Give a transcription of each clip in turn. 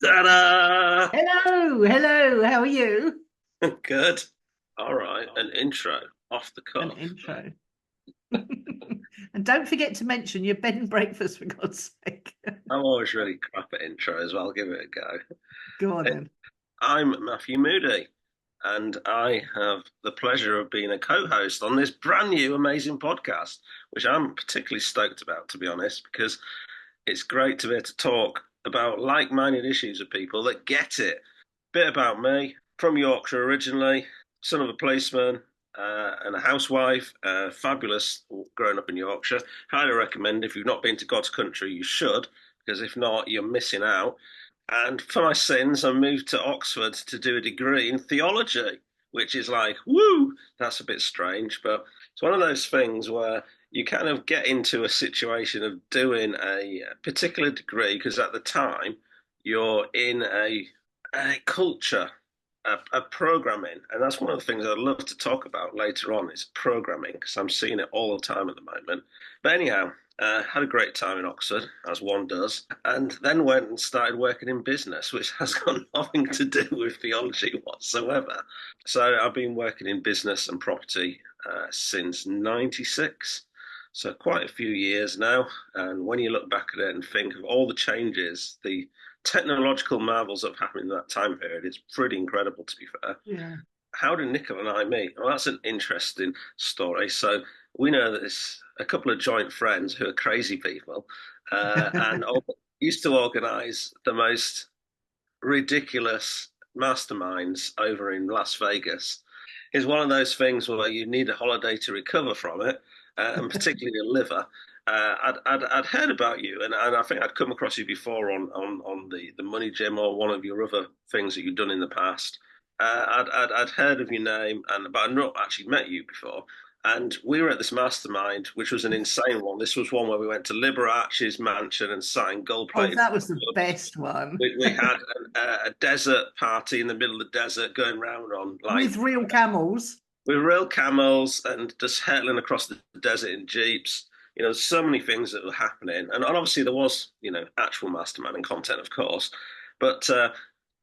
Ta-da! Hello, hello, how are you? Good. All right, an intro off the An cuff. intro. And don't forget to mention your bed and breakfast, for God's sake. I'm always really crap at intros. I'll give it a go. Go on Hey, then. I'm Matthew Moody, and I have the pleasure of being a co-host on this brand new, amazing podcast, which I'm particularly stoked about, to be honest, because it's great to be able to talk about like-minded issues with people that get it. Bit about me, from Yorkshire originally, son of a policeman and a housewife, fabulous growing up in Yorkshire. Highly recommend if you've not been to God's country, you should, because if not, you're missing out. And for my sins, I moved to Oxford to do a degree in theology, which is like, woo, that's a bit strange, but it's one of those things where you kind of get into a situation of doing a particular degree because at the time you're in a culture, a programming, and that's one of the things I'd love to talk about later on is programming because I'm seeing it all the time at the moment. But anyhow, had a great time in Oxford, as one does, and then went and started working in business, which has got nothing to do with theology whatsoever. So I've been working in business and property since '96. So quite a few years now. And when you look back at it and think of all the changes, the technological marvels that have happened in that time period, it's pretty incredible, to be fair. Yeah. How did Nicola and I meet? Well, that's an interesting story. So we know that there's a couple of joint friends who are crazy people and used to organize the most ridiculous masterminds over in Las Vegas. It's one of those things where you need a holiday to recover from it, and particularly the liver. I'd heard about you, and I think I'd come across you before on the Money Gym or one of your other things that you've done in the past. I'd heard of your name, but I'd not actually met you before. And we were at this mastermind, which was an insane one. This was one where we went to Liberace's mansion and sat in Oh, gold-plated that was the bathtubs. best one. We had a desert party in the middle of the desert, going round on like With real camels. with real camels and just hurtling across the desert in jeeps. So many things that were happening, and obviously there was, actual mastermind and content, of course, but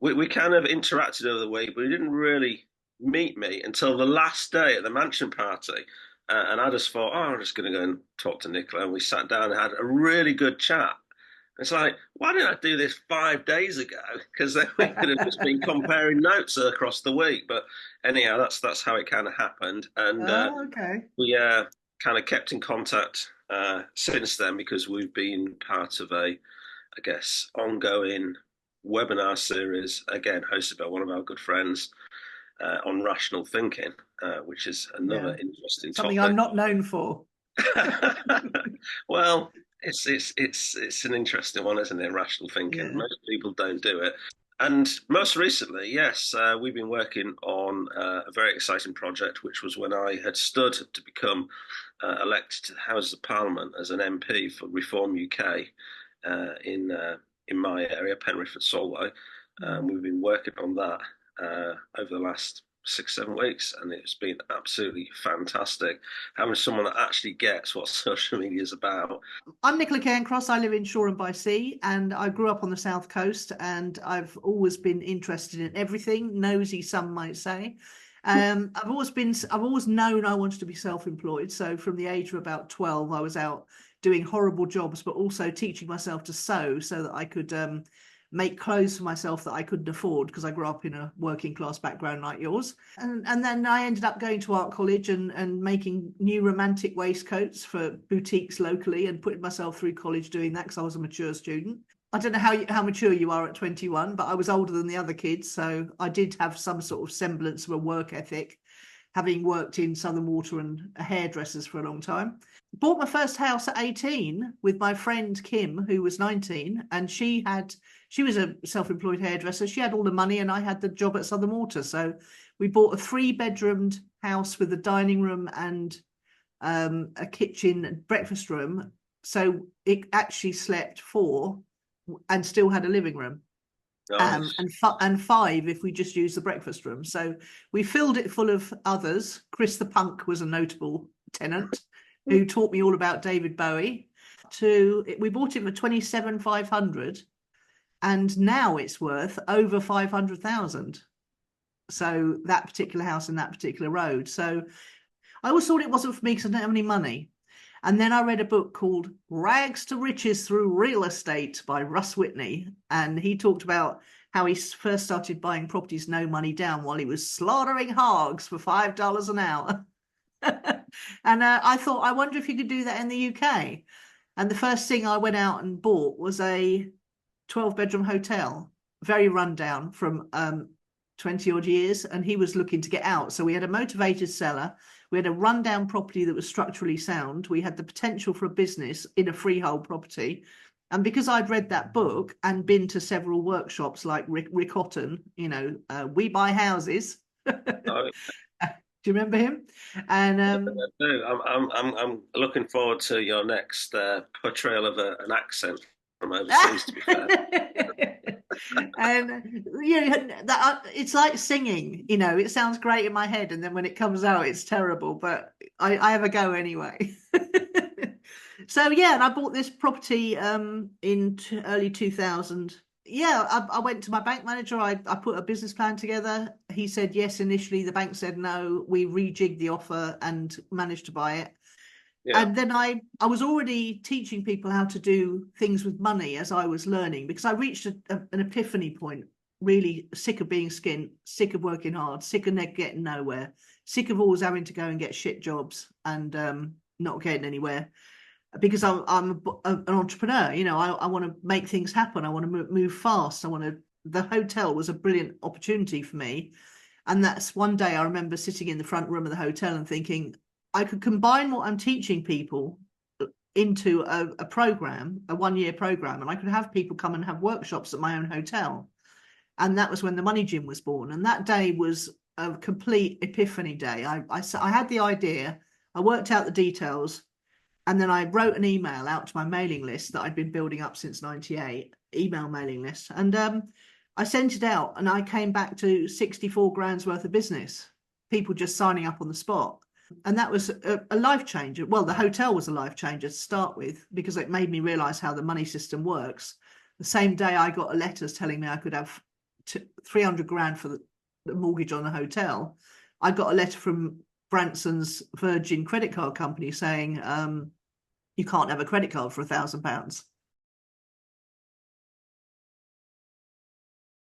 we kind of interacted over the week, but we didn't really meet me until the last day at the mansion party. And I just thought, oh, I'm just going to go and talk to Nicola. And we sat down and had a really good chat. It's like, why didn't I do this 5 days ago? Because then we could have just been comparing notes across the week. But anyhow, that's how it kind of happened, and Oh, okay. we kind of kept in contact since then because we've been part of I guess, ongoing webinar series again hosted by one of our good friends on rational thinking, which is Yeah. another interesting Something I'm topic. not known for. Well, it's an interesting one, isn't it? Rational thinking. Yeah. Most people don't do it. And most recently, yes, we've been working on a very exciting project, which was when I had stood to become elected to the Houses of Parliament as an MP for Reform UK in my area, Penrith and Solway. We've been working on that over the last 6, 7 weeks, and it's been absolutely fantastic having someone that actually gets what social media is about. I'm Nicola Cairncross. I live in Shoreham by Sea, and I grew up on the south coast. And I've always been interested in everything, nosy, some might say. I've always known I wanted to be self-employed. So from the age of about 12, I was out doing horrible jobs, but also teaching myself to sew so that I could make clothes for myself that I couldn't afford because I grew up in a working class background like yours. And then I ended up going to art college and making new romantic waistcoats for boutiques locally and putting myself through college doing that because I was a mature student. I don't know how mature you are at 21, but I was older than the other kids, so I did have some sort of semblance of a work ethic, having worked in Southern Water and hairdressers for a long time. Bought my first house at 18 with my friend Kim, who was 19, and she was a self-employed hairdresser. She had all the money, and I had the job at Southern Water. So we bought a 3-bedroomed house with a dining room and a kitchen and breakfast room. So it actually slept 4 and still had a living room. Nice. And 5 if we just use the breakfast room. So we filled it full of others. Chris the Punk was a notable tenant who taught me all about David Bowie. We bought it for 27,500, and now it's worth over 500,000. So that particular house in that particular road. So I always thought it wasn't for me because I didn't have any money. And then I read a book called Rags to Riches Through Real Estate by Russ Whitney. And he talked about how he first started buying properties no money down while he was slaughtering hogs for $5 an hour. And I thought, I wonder if you could do that in the UK. And the first thing I went out and bought was a 12-bedroom hotel, very rundown from 20 odd years. And he was looking to get out. So we had a motivated seller. We had a rundown property that was structurally sound. We had the potential for a business in a freehold property. And because I'd read that book and been to several workshops like Rick Otton, We Buy Houses. Oh, Do you remember him? And I'm looking forward to your next portrayal of an accent from overseas, to be fair. And it's like singing, it sounds great in my head, and then when it comes out it's terrible, but I have a go anyway. So yeah, and I bought this property in early 2000. Yeah, I went to my bank manager. I put a business plan together. He said yes initially. The bank said no. We rejigged the offer and managed to buy it. Yeah. And then I was already teaching people how to do things with money as I was learning, because I reached an epiphany point, really sick of being skint, sick of working hard, sick of getting nowhere, sick of always having to go and get shit jobs and not getting anywhere. Because I'm an entrepreneur, I want to make things happen. I want to move fast. The hotel was a brilliant opportunity for me. And that's one day I remember sitting in the front room of the hotel and thinking, I could combine what I'm teaching people into a program, a 1-year program, and I could have people come and have workshops at my own hotel. And that was when the Money Gym was born. And that day was a complete epiphany day. I had the idea, I worked out the details, and then I wrote an email out to my mailing list that I'd been building up since '98, email mailing list. And I sent it out and I came back to 64 grand's worth of business, people just signing up on the spot. And that was a life changer. Well, the hotel was a life changer to start with, because it made me realize how the money system works. The same day I got a letter telling me I could have 300 grand for the mortgage on the hotel, I got a letter from Branson's Virgin credit card company saying, you can't have a credit card for £1,000.